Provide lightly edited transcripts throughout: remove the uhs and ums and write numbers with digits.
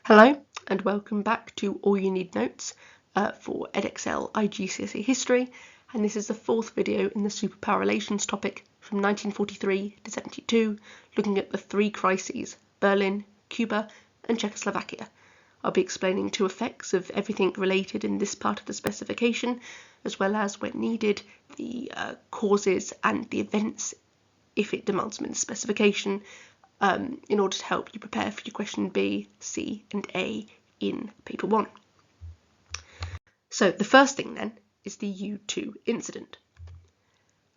Hello and welcome back to All You Need Notes for Edexcel IGCSE History, and this is the fourth video in the superpower relations topic from 1943 to 72, looking at the three crises: Berlin, Cuba and Czechoslovakia. I'll be explaining two effects of everything related in this part of the specification, as well as, when needed, the causes and the events if it demands them in the specification, in order to help you prepare for your question B, C and A in paper 1. So the first thing then is the U-2 incident.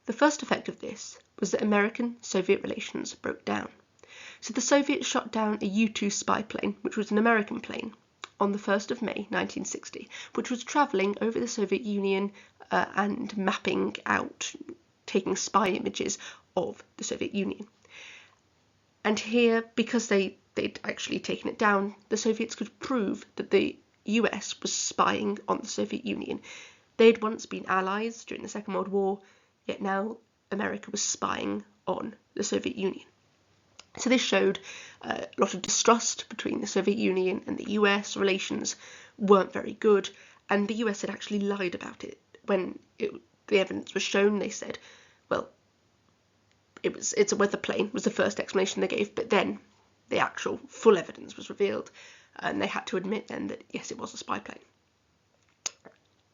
The first effect of this was that American-Soviet relations broke down. So the Soviets shot down a U-2 spy plane, which was an American plane, on the 1st of May 1960, which was travelling over the Soviet Union and mapping out, taking spy images of the Soviet Union. And here, because they'd actually taken it down, the Soviets could prove that the US was spying on the Soviet Union. They'd once been allies during the Second World War, yet now America was spying on the Soviet Union. So this showed a lot of distrust between the Soviet Union and the US. Relations weren't very good, and the US had actually lied about it. When the evidence was shown, they said, well, it's a weather plane, was the first explanation they gave, but then the actual full evidence was revealed, and they had to admit then that yes, it was a spy plane.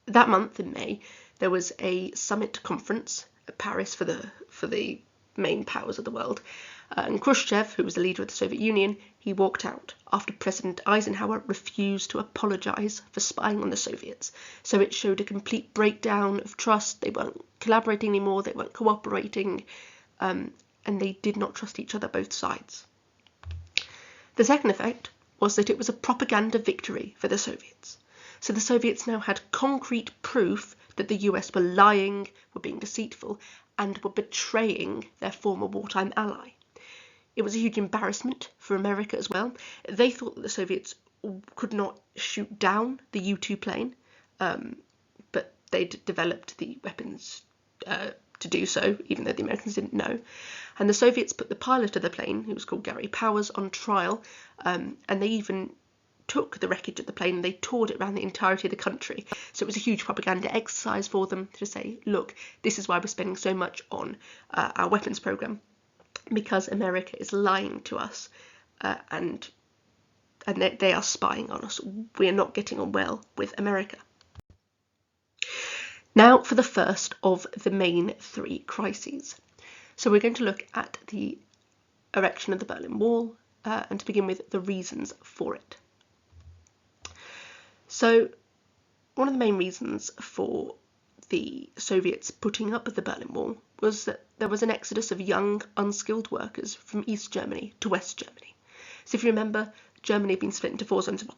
That month in May, there was a summit conference at Paris for the main powers of the world, and Khrushchev, who was the leader of the Soviet Union, he walked out after President Eisenhower refused to apologise for spying on the Soviets. So it showed a complete breakdown of trust. They weren't collaborating anymore, they weren't cooperating, and they did not trust each other, both sides. The second effect was that it was a propaganda victory for the Soviets. So the Soviets now had concrete proof that the US were lying, were being deceitful, and were betraying their former wartime ally. It was a huge embarrassment for America as well. They thought that the Soviets could not shoot down the U-2 plane, but they'd developed the weapons to do so, even though the Americans didn't know. And the Soviets put the pilot of the plane, who was called Gary Powers, on trial, and they even took the wreckage of the plane and they toured it around the entirety of the country. So it was a huge propaganda exercise for them to say, look, this is why we're spending so much on our weapons program, because America is lying to us, and they are spying on us. We are not getting on well with America. Now for the first of the main three crises. So we're going to look at the erection of the Berlin Wall, and to begin with, the reasons for it. So one of the main reasons for the Soviets putting up the Berlin Wall was that there was an exodus of young, unskilled workers from East Germany to West Germany. So if you remember, Germany had been split into 4 zones of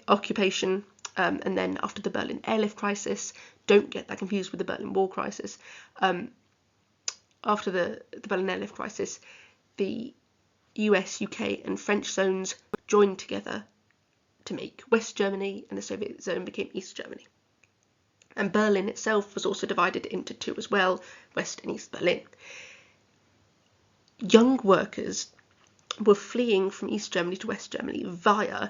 occupation, and then after the Berlin airlift crisis, don't get that confused with the Berlin Wall crisis, after the Berlin airlift crisis, the US, UK and French zones joined together to make West Germany, and the Soviet zone became East Germany. And Berlin itself was also divided into 2 as well, West and East Berlin. Young workers were fleeing from East Germany to West Germany via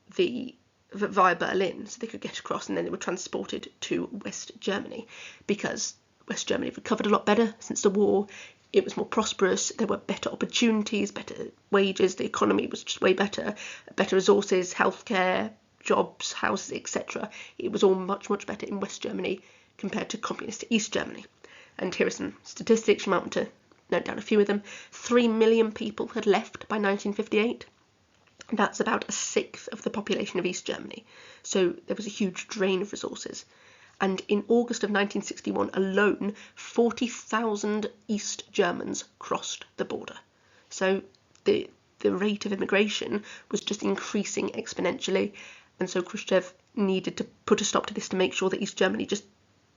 Berlin, so they could get across, and then they were transported to West Germany, because West Germany recovered a lot better since the war. It was more prosperous, there were better opportunities, better wages, the economy was just way better, better resources, healthcare, jobs, houses, etc. It was all much, much better in West Germany compared to communist East Germany. And here are some statistics, you might want to note down a few of them. 3 million people had left by 1958. That's about a sixth of the population of East Germany. So there was a huge drain of resources. And in August of 1961 alone, 40,000 East Germans crossed the border. So the rate of immigration was just increasing exponentially. And so Khrushchev needed to put a stop to this to make sure that East Germany just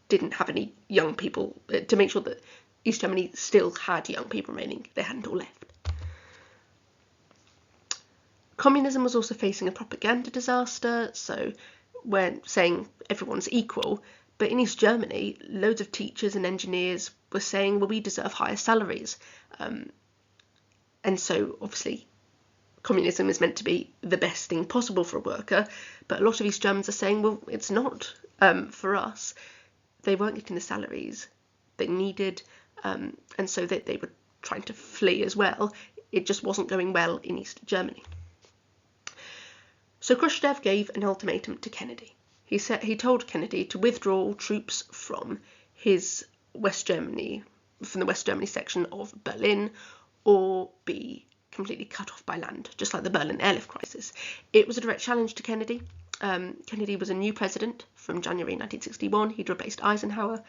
didn't have any young people, to make sure that East Germany still had young people remaining. They hadn't all left. Communism was also facing a propaganda disaster, so we're saying everyone's equal, but in East Germany, loads of teachers and engineers were saying, well, we deserve higher salaries. And so, obviously, communism is meant to be the best thing possible for a worker, but a lot of East Germans are saying, well, it's not for us. They weren't getting the salaries they needed, and so they were trying to flee as well. It just wasn't going well in East Germany. So Khrushchev gave an ultimatum to Kennedy. He told Kennedy to withdraw troops from his the West Germany section of Berlin, or be completely cut off by land, just like the Berlin airlift crisis. It was a direct challenge to Kennedy. Kennedy was a new president from January 1961. He'd replaced Eisenhower,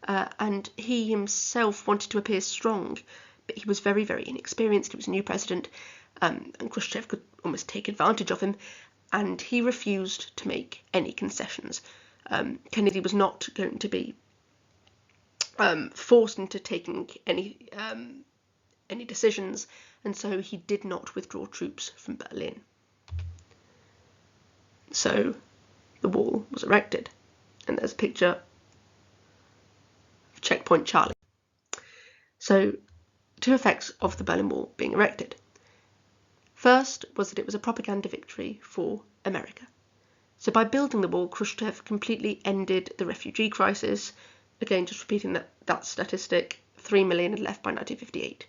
and he himself wanted to appear strong, but he was very, very inexperienced. He was a new president, and Khrushchev could almost take advantage of him, and he refused to make any concessions. Kennedy was not going to be forced into taking any decisions, and so he did not withdraw troops from Berlin. So the wall was erected, and there's a picture of Checkpoint Charlie. So, two effects of the Berlin Wall being erected. First was that it was a propaganda victory for America. So by building the wall, Khrushchev completely ended the refugee crisis. Again, just repeating that statistic, 3 million had left by 1958.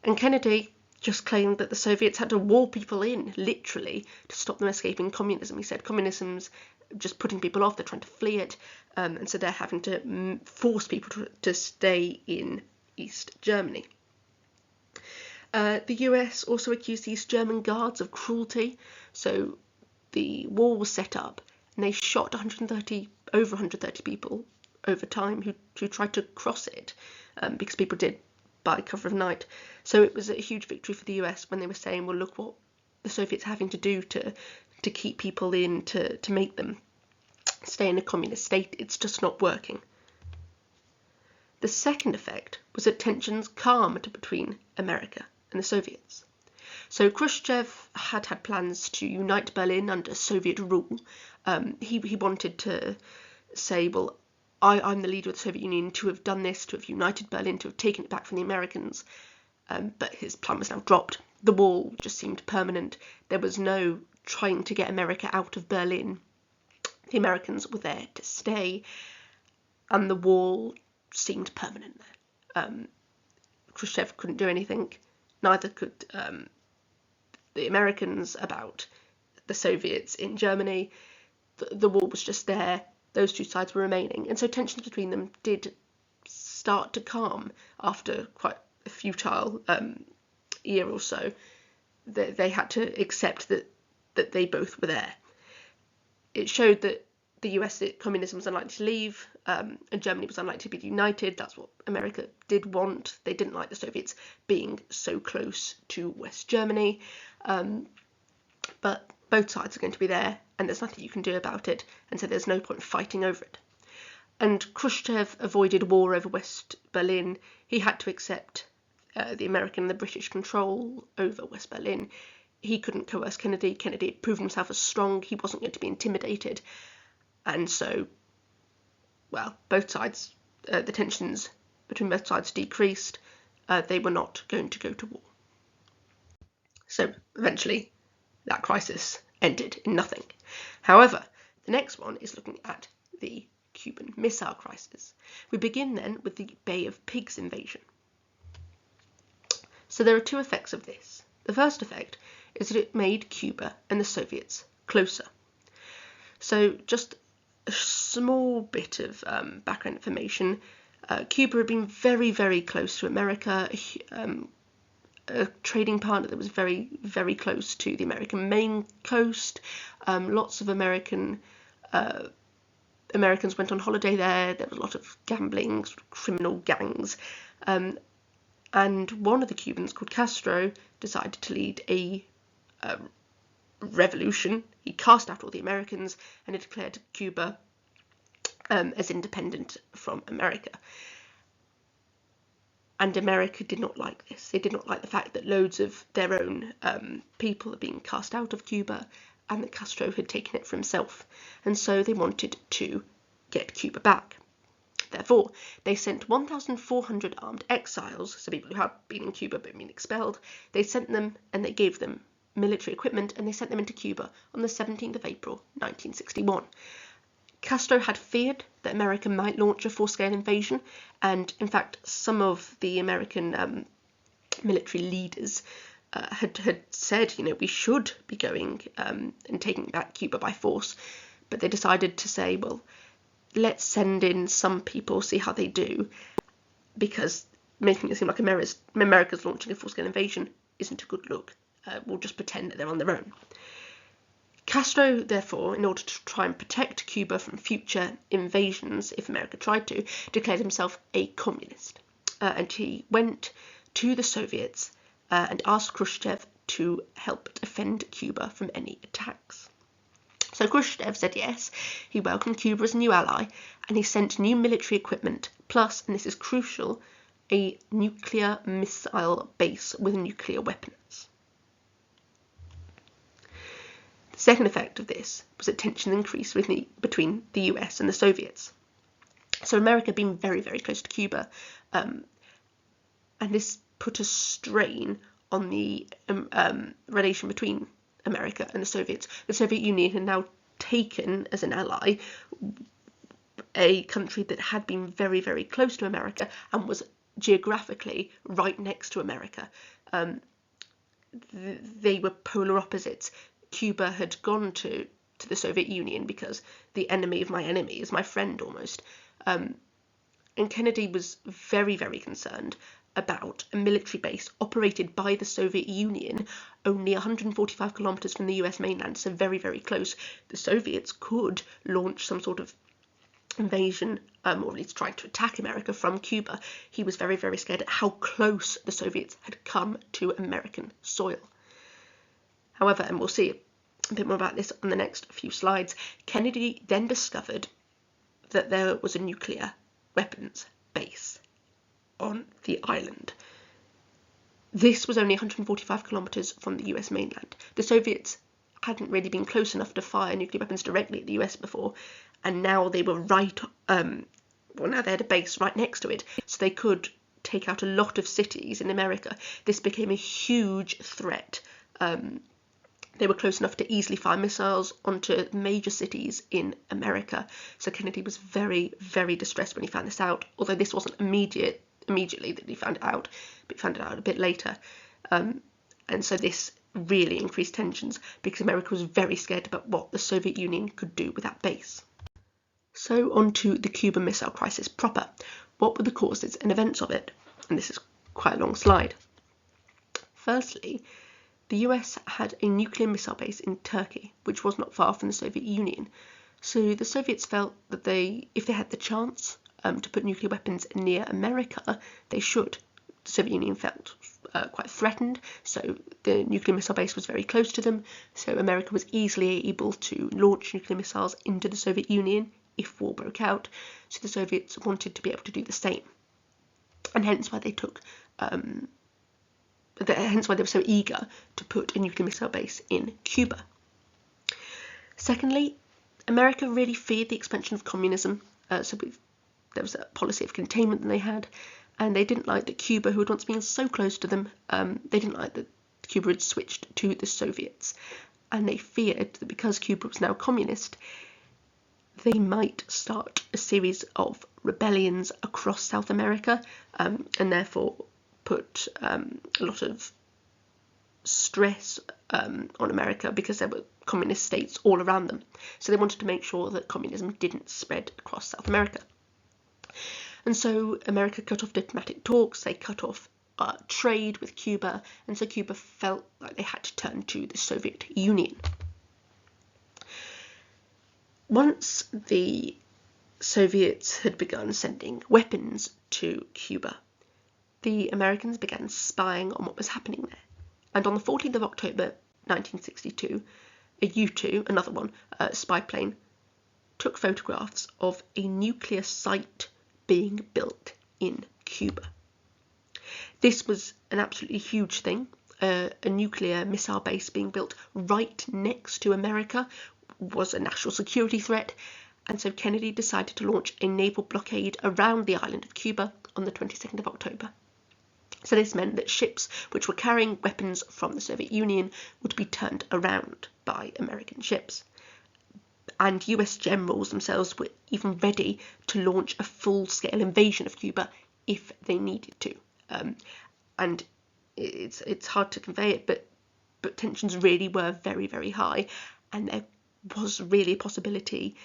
And Kennedy just claimed that the Soviets had to wall people in, literally, to stop them escaping communism. He said communism's just putting people off, they're trying to flee it, and so they're having to force people to stay in East Germany. The US also accused the East German guards of cruelty. So the wall was set up, and they shot over 130 people over time who tried to cross it, because people did by cover of night. So it was a huge victory for the US when they were saying, well, look what the Soviets are having to do to keep people in, to make them stay in a communist state. It's just not working. The second effect was that tensions calmed between America and the Soviets. So Khrushchev had plans to unite Berlin under Soviet rule. He wanted to say, well, I'm the leader of the Soviet Union, to have done this, to have united Berlin, to have taken it back from the Americans. But his plan was now dropped. The wall just seemed permanent. There was no trying to get America out of Berlin. The Americans were there to stay, and the wall seemed permanent there. Khrushchev couldn't do anything. Neither could the Americans about the Soviets in Germany. The wall was just there. Those two sides were remaining. And so tensions between them did start to calm after quite a futile year or so. They had to accept that they both were there. It showed that the US communism was unlikely to leave, and Germany was unlikely to be united. That's what America did want. They didn't like the Soviets being so close to West Germany. But both sides are going to be there, and there's nothing you can do about it, and so there's no point fighting over it. And Khrushchev avoided war over West Berlin. He had to accept the American and the British control over West Berlin. He couldn't coerce Kennedy. Kennedy had proven himself as strong. He wasn't going to be intimidated. And so, well, both sides, the tensions between both sides decreased. They were not going to go to war. So eventually, that crisis ended in nothing. However, the next one is looking at the Cuban Missile Crisis. We begin then with the Bay of Pigs invasion. So there are two effects of this. The first effect is that it made Cuba and the Soviets closer. So just a small bit of background information. Cuba had been very, very close to America, a trading partner that was very, very close to the American main coast. Lots of Americans went on holiday there. There was a lot of gambling, sort of criminal gangs. And one of the Cubans, called Castro, decided to lead a revolution. He cast out all the Americans and he declared Cuba as independent from America. And America did not like this. They did not like the fact that loads of their own people are being cast out of Cuba, and that Castro had taken it for himself. And so they wanted to get Cuba back. Therefore, they sent 1,400 armed exiles, so people who had been in Cuba but been expelled. They sent them and they gave them military equipment and they sent them into Cuba on the 17th of April 1961. Castro had feared that America might launch a full-scale invasion, and in fact some of the American military leaders had said, we should be going and taking back Cuba by force, but they decided to say, well, let's send in some people, see how they do, because making it seem like America's launching a full-scale invasion isn't a good look. We'll just pretend that they're on their own. Castro, therefore, in order to try and protect Cuba from future invasions, if America tried to, declared himself a communist. And he went to the Soviets and asked Khrushchev to help defend Cuba from any attacks. So Khrushchev said yes, he welcomed Cuba as a new ally, and he sent new military equipment, plus, and this is crucial, a nuclear missile base with nuclear weapons. The second effect of this was that tension increased between the US and the Soviets. So America had been very, very close to Cuba, and this put a strain on the relation between America and the Soviets. The Soviet Union had now taken as an ally a country that had been very, very close to America and was geographically right next to America. They were polar opposites. Cuba had gone to the Soviet Union because the enemy of my enemy is my friend almost. And Kennedy was very, very concerned about a military base operated by the Soviet Union only 145 kilometers from the US mainland, so very, very close. The Soviets could launch some sort of invasion, or at least trying to attack America from Cuba. He was very, very scared at how close the Soviets had come to American soil. However, and we'll see a bit more about this on the next few slides, Kennedy then discovered that there was a nuclear weapons base on the island. This was only 145 kilometers from the US mainland. The Soviets hadn't really been close enough to fire nuclear weapons directly at the US before, and now they were now they had a base right next to it, so they could take out a lot of cities in America. This became a huge threat. They were close enough to easily fire missiles onto major cities in America. So Kennedy was very, very distressed when he found this out, although this wasn't immediately that he found it out, but he found it out a bit later. And so this really increased tensions because America was very scared about what the Soviet Union could do with that base. So on to the Cuban Missile Crisis proper. What were the causes and events of it? And this is quite a long slide. Firstly, the US had a nuclear missile base in Turkey, which was not far from the Soviet Union. So the Soviets felt that if they had the chance to put nuclear weapons near America, they should. The Soviet Union felt quite threatened, so the nuclear missile base was very close to them, so America was easily able to launch nuclear missiles into the Soviet Union if war broke out, so the Soviets wanted to be able to do the same. And hence why they were so eager to put a nuclear missile base in Cuba. Secondly, America really feared the expansion of communism, so there was a policy of containment that they had, and they didn't like that Cuba, who had once been so close to them, they didn't like that Cuba had switched to the Soviets, and they feared that because Cuba was now communist, they might start a series of rebellions across South America, and therefore put a lot of stress on America because there were communist states all around them. So they wanted to make sure that communism didn't spread across South America. And so America cut off diplomatic talks, they cut off trade with Cuba, and so Cuba felt like they had to turn to the Soviet Union. Once the Soviets had begun sending weapons to Cuba, the Americans began spying on what was happening there. And on the 14th of October 1962, a U-2, another one, spy plane, took photographs of a nuclear site being built in Cuba. This was an absolutely huge thing. A nuclear missile base being built right next to America was a national security threat, and so Kennedy decided to launch a naval blockade around the island of Cuba on the 22nd of October. So this meant that ships which were carrying weapons from the Soviet Union would be turned around by American ships. And US generals themselves were even ready to launch a full-scale invasion of Cuba if they needed to. And it's hard to convey it, but tensions really were very, very high, and there was really a possibility,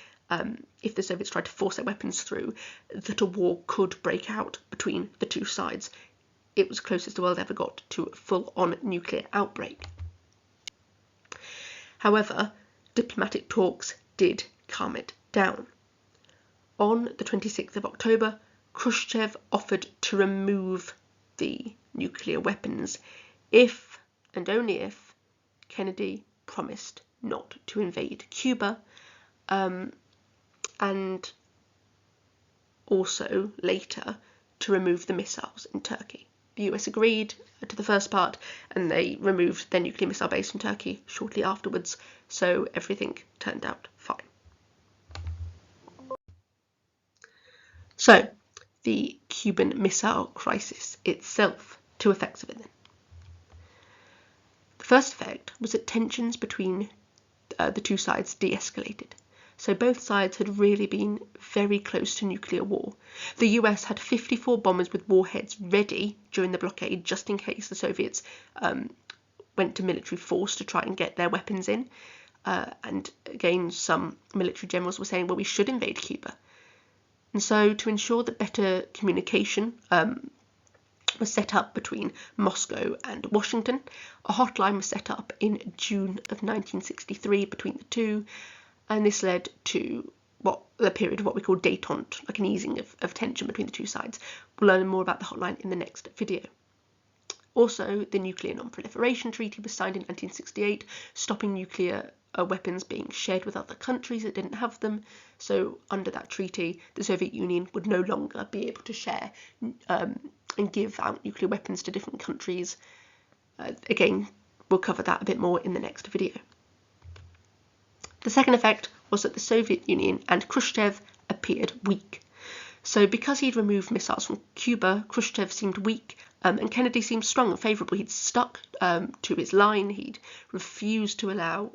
if the Soviets tried to force their weapons through, that a war could break out between the two sides. It was closest the world ever got to a full-on nuclear outbreak. However, diplomatic talks did calm it down. On the 26th of October, Khrushchev offered to remove the nuclear weapons if, and only if, Kennedy promised not to invade Cuba, and also later to remove the missiles in Turkey. The US agreed to the first part, and they removed their nuclear missile base from Turkey shortly afterwards, so everything turned out fine. So, the Cuban Missile Crisis itself, two effects of it then. The first effect was that tensions between the two sides de-escalated. So both sides had really been very close to nuclear war. The US had 54 bombers with warheads ready during the blockade, just in case the Soviets went to military force to try and get their weapons in. And again, some military generals were saying, well, we should invade Cuba. And so to ensure that better communication was set up between Moscow and Washington, a hotline was set up in June of 1963 between the two, and this led to the period of what we call détente, like an easing of tension between the two sides. We'll learn more about the hotline in the next video. Also, the Nuclear Non-Proliferation Treaty was signed in 1968, stopping nuclear weapons being shared with other countries that didn't have them. So under that treaty, the Soviet Union would no longer be able to share and give out nuclear weapons to different countries. Again, we'll cover that a bit more in the next video. The second effect was that the Soviet Union and Khrushchev appeared weak. So because he'd removed missiles from Cuba, Khrushchev seemed weak, and Kennedy seemed strong and favourable. He'd stuck to his line. He'd refused to allow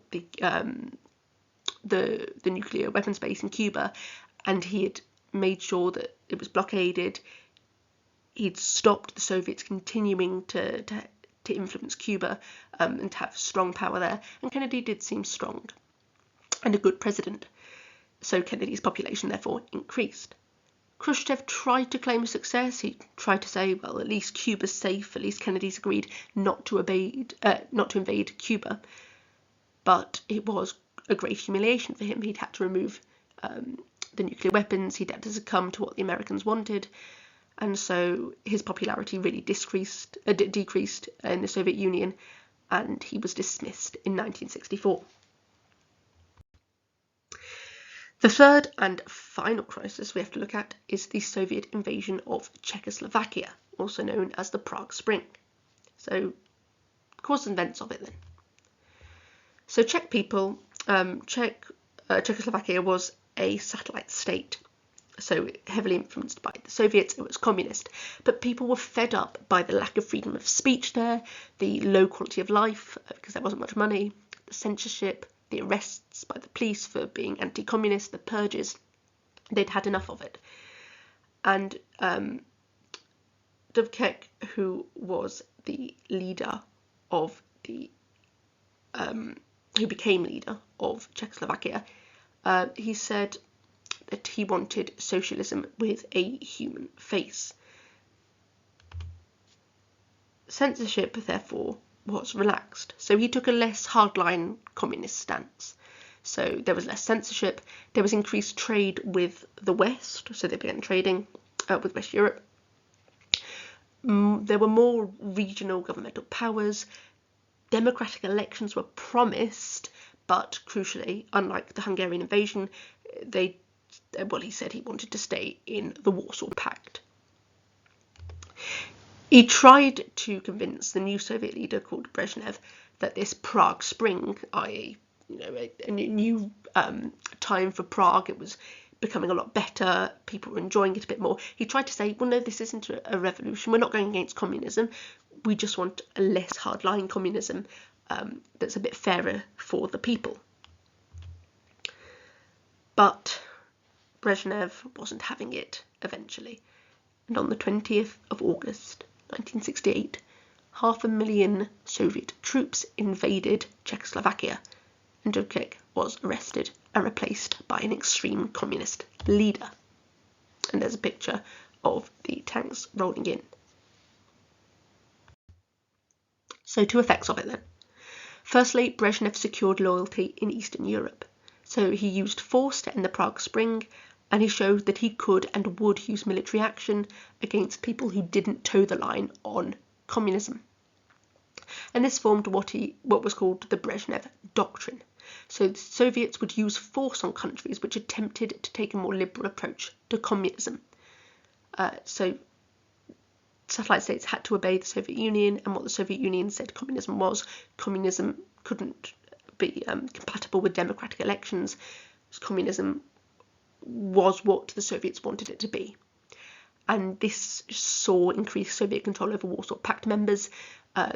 the nuclear weapons base in Cuba, and he had made sure that it was blockaded. He'd stopped the Soviets continuing to influence Cuba and to have strong power there, and Kennedy did seem strong and a good president, so Kennedy's population therefore increased. Khrushchev tried to claim a success. He tried to say, well, at least Cuba's safe, at least Kennedy's agreed not to invade Cuba, but it was a great humiliation for him. He'd had to remove the nuclear weapons, he'd had to succumb to what the Americans wanted, and so his popularity really decreased in the Soviet Union, and he was dismissed in 1964. The third and final crisis we have to look at is the Soviet invasion of Czechoslovakia, also known as the Prague Spring. So, cause and events of it then. So Czechoslovakia was a satellite state, so heavily influenced by the Soviets. It was communist, but people were fed up by the lack of freedom of speech there, the low quality of life because there wasn't much money, the censorship, the arrests by the police for being anti-communist, the purges. They'd had enough of it. And WJEC, who was the leader of who became leader of Czechoslovakia, he said that he wanted socialism with a human face. Censorship, therefore, was relaxed, so he took a less hardline communist stance. So there was less censorship, there was increased trade with the West, so they began trading with West Europe. There were more regional governmental powers, democratic elections were promised, but crucially, unlike the Hungarian invasion, he said he wanted to stay in the Warsaw Pact. He tried to convince the new Soviet leader called Brezhnev that this Prague Spring, i.e., a new time for Prague, it was becoming a lot better, people were enjoying it a bit more. He tried to say, well, no, this isn't a revolution, we're not going against communism, we just want a less hardline communism that's a bit fairer for the people. But Brezhnev wasn't having it eventually, and on the 20th of August 1968, 500,000 Soviet troops invaded Czechoslovakia, and WJEC was arrested and replaced by an extreme communist leader. And there's a picture of the tanks rolling in. So, two effects of it then. Firstly, Brezhnev secured loyalty in Eastern Europe. So he used force to end the Prague Spring, and he showed that he could and would use military action against people who didn't toe the line on communism. And this formed what was called the Brezhnev Doctrine. So the Soviets would use force on countries which attempted to take a more liberal approach to communism. So satellite states had to obey the Soviet Union, and what the Soviet Union said communism was. Communism couldn't be compatible with democratic elections. Communism was what the Soviets wanted it to be. And this saw increased Soviet control over Warsaw Pact members.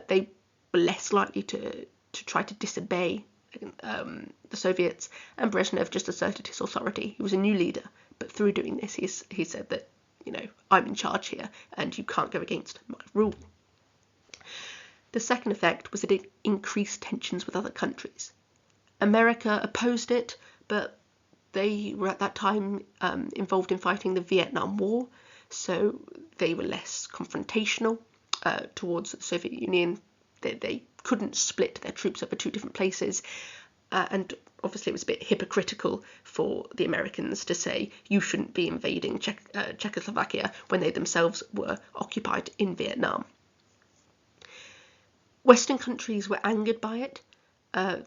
They were less likely to try to disobey the Soviets, and Brezhnev just asserted his authority. He was a new leader, but through doing this, he said that, I'm in charge here, and you can't go against my rule. The second effect was that it increased tensions with other countries. America opposed it, but they were at that time involved in fighting the Vietnam War, so they were less confrontational towards the Soviet Union. They couldn't split their troops over two different places, and obviously it was a bit hypocritical for the Americans to say you shouldn't be invading Czechoslovakia when they themselves were occupied in Vietnam. Western countries were angered by it.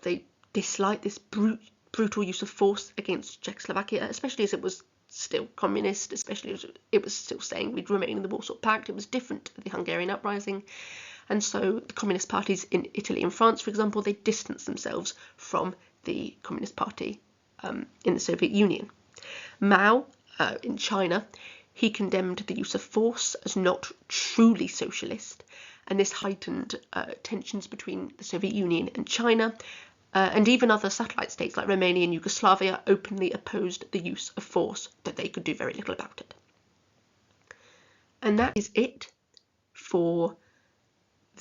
They disliked this brutal use of force against Czechoslovakia, especially as it was still communist, especially as it was still saying we'd remain in the Warsaw Pact. It was different to the Hungarian uprising. And so the communist parties in Italy and France, for example, they distanced themselves from the Communist Party in the Soviet Union. Mao, in China, he condemned the use of force as not truly socialist, and this heightened tensions between the Soviet Union and China, and even other satellite states like Romania and Yugoslavia openly opposed the use of force, that they could do very little about it. And that is it for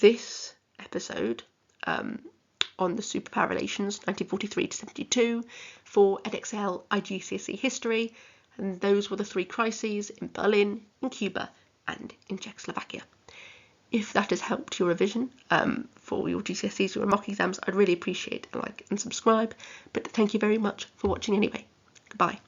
this episode on the superpower relations 1943 to 72 for Edexcel IGCSE history, and those were the three crises in Berlin, in Cuba, and in Czechoslovakia. If that has helped your revision for your GCSEs or mock exams, I'd really appreciate a like and subscribe, but thank you very much for watching anyway. Goodbye.